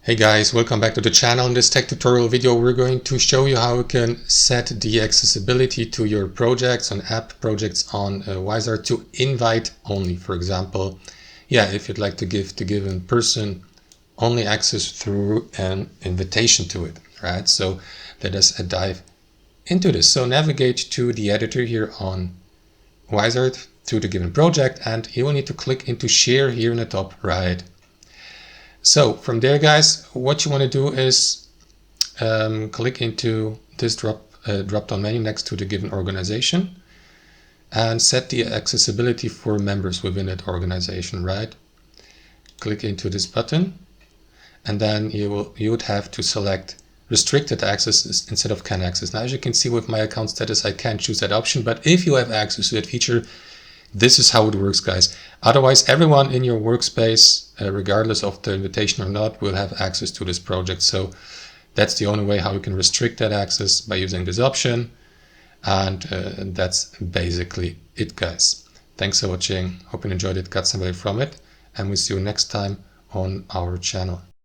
Hey guys, welcome back to the channel. In this tech tutorial video, we're going to show you how you can set the accessibility to your projects and app projects on Uizard to invite only. For example, if you'd like to give the given person only access through an invitation to it, right? So let us dive into this. So navigate to the editor here on Uizard to the given project, and you will need to click into share here in the top right. So from there, guys, what you want to do is click into this drop-down menu next to the given organization and set the accessibility for members within that organization, right? Click into this button, and then you would have to select restricted access instead of can access. Now, as you can see with my account status, I can't choose that option, but if you have access to that feature, this is how it works, guys. Otherwise, everyone in your workspace, regardless of the invitation or not, will have access to this project. So that's the only way how you can restrict that access, by using this option. And that's basically it, guys. Thanks for watching. Hope you enjoyed it, got some value from it, and we'll see you next time on our channel.